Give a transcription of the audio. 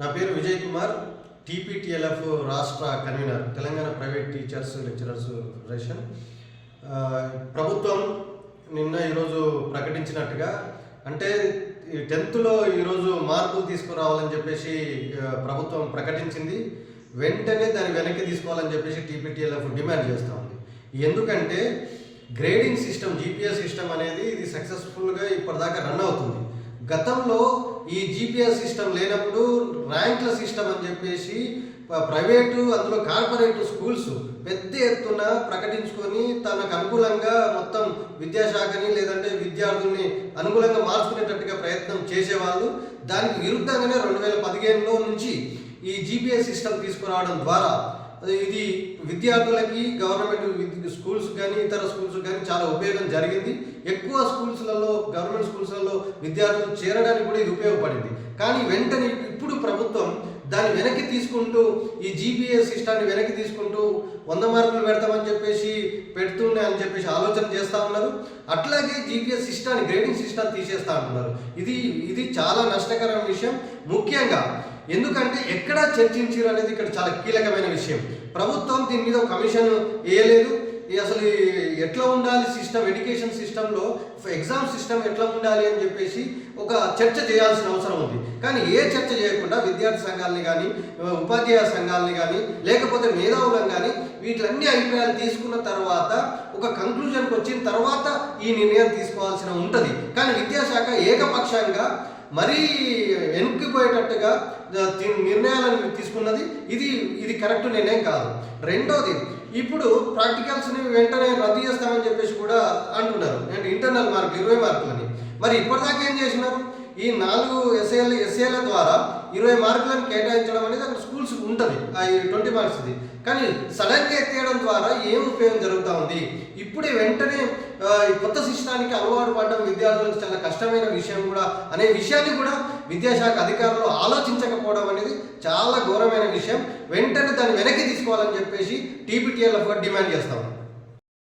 నా పేరు విజయ్ కుమార్, టీపీటీఎల్ఎఫ్ రాష్ట్ర convener, Telangana private teachers lecturers federation. ప్రభుత్వం నిన్న ఈరోజు ప్రకటించినట్టుగా అంటే 10th ఈరోజు మార్పులు తీసుకురావాలని చెప్పేసి ప్రభుత్వం ప్రకటించింది. వెంటనే దాన్ని వెనక్కి తీసుకోవాలని చెప్పేసి టీపీటీఎల్ఎఫ్ డిమాండ్ చేస్తూ ఉంది. ఎందుకంటే గ్రేడింగ్ సిస్టమ్, జీపీఎస్ సిస్టమ్ అనేది ఇది సక్సెస్ఫుల్గా ఇప్పటిదాకా రన్ అవుతుంది. గతంలో ఈ జీపీఎస్ సిస్టమ్ లేనప్పుడు ర్యాంక్ల సిస్టమ్ అని చెప్పేసి ప్రైవేటు, అందులో కార్పొరేట్ స్కూల్స్ పెద్ద ఎత్తున ప్రకటించుకొని తనకు అనుకూలంగా మొత్తం విద్యాశాఖని లేదంటే విద్యార్థుల్ని అనుకూలంగా మార్చుకునేటట్టుగా ప్రయత్నం చేసేవాళ్ళు. దానికి విరుద్ధంగానే 2015లో నుంచి ఈ జీపీఎస్ సిస్టమ్ తీసుకురావడం ద్వారా ఇది విద్యార్థులకి, గవర్నమెంట్ స్కూల్స్ కానీ ఇతర స్కూల్స్ కానీ చాలా ఉపయోగం జరిగింది. ఎక్కువ స్కూల్స్లలో, గవర్నమెంట్ స్కూల్స్లలో విద్యార్థులు చేరడానికి కూడా ఇది ఉపయోగపడింది. కానీ వెంటనే ఇప్పుడు ప్రభుత్వం దాన్ని వెనక్కి తీసుకుంటూ ఈ జీపీఎస్ సిస్టాన్ని వెనక్కి తీసుకుంటూ 100 మార్కులు పెడతామని చెప్పేసి పెడుతుండే అని చెప్పేసి ఆలోచన చేస్తూ ఉన్నారు. అట్లాగే జీపీఎస్ సిస్టాన్ని, గ్రేడింగ్ సిస్టాన్ని తీసేస్తూ ఉంటున్నారు. ఇది చాలా నష్టకరమైన విషయం. ముఖ్యంగా ఎందుకంటే ఎక్కడ చర్చించారు అనేది ఇక్కడ చాలా కీలకమైన విషయం. ప్రభుత్వం దీని మీద ఒక కమిషన్ వేయలేదు. అసలు ఎట్లా ఉండాలి సిస్టమ్, ఎడ్యుకేషన్ సిస్టంలో ఎగ్జామ్ సిస్టమ్ ఎట్లా ఉండాలి అని చెప్పేసి ఒక చర్చ చేయాల్సిన అవసరం ఉంది. కానీ ఏ చర్చ చేయకుండా విద్యార్థి సంఘాలని కానీ, ఉపాధ్యాయ సంఘాలని కానీ, లేకపోతే మేధావులను కానీ వీటిలన్నీ అభిప్రాయాలు తీసుకున్న తర్వాత ఒక కంక్లూజన్కి వచ్చిన తర్వాత ఈ నిర్ణయం తీసుకోవాల్సిన ఉంటుంది. కానీ విద్యాశాఖ ఏకపక్షంగా మరీ వెనుక్కిపోయేటట్టుగా నిర్ణయాలను తీసుకున్నది. ఇది కరెక్ట్ నిర్ణయం కాదు. రెండోది, ఇప్పుడు ప్రాక్టికల్స్ని వెంటనే రద్దు చేస్తామని చెప్పేసి కూడా అంటున్నారు. అంటే ఇంటర్నల్ మార్కులు 20 మార్కులని. మరి ఇప్పటిదాకా ఏం చేసినారు? ఈ 4 ఎస్ఏల ద్వారా 20 మార్కులను కేటాయించడం అనేది అక్కడ స్కూల్స్ ఉంటుంది, 20 మార్క్స్ది. కానీ సడన్గా ఎత్తేయడం ద్వారా ఏం ఉపయోగం జరుగుతూ ఉంది? ఇప్పుడే వెంటనే కొత్త సిస్టానికి అలవాటు పడడం విద్యార్థులకు చాలా కష్టమైన విషయం కూడా అనే విషయాన్ని కూడా విద్యాశాఖ అధికారులు ఆలోచించకపోవడం అనేది చాలా ఘోరమైన విషయం. వెంటనే దాన్ని వెనక్కి తీసుకోవాలని చెప్పేసి టీపీటీఎల్ఎఫ్ డిమాండ్ చేస్తాం.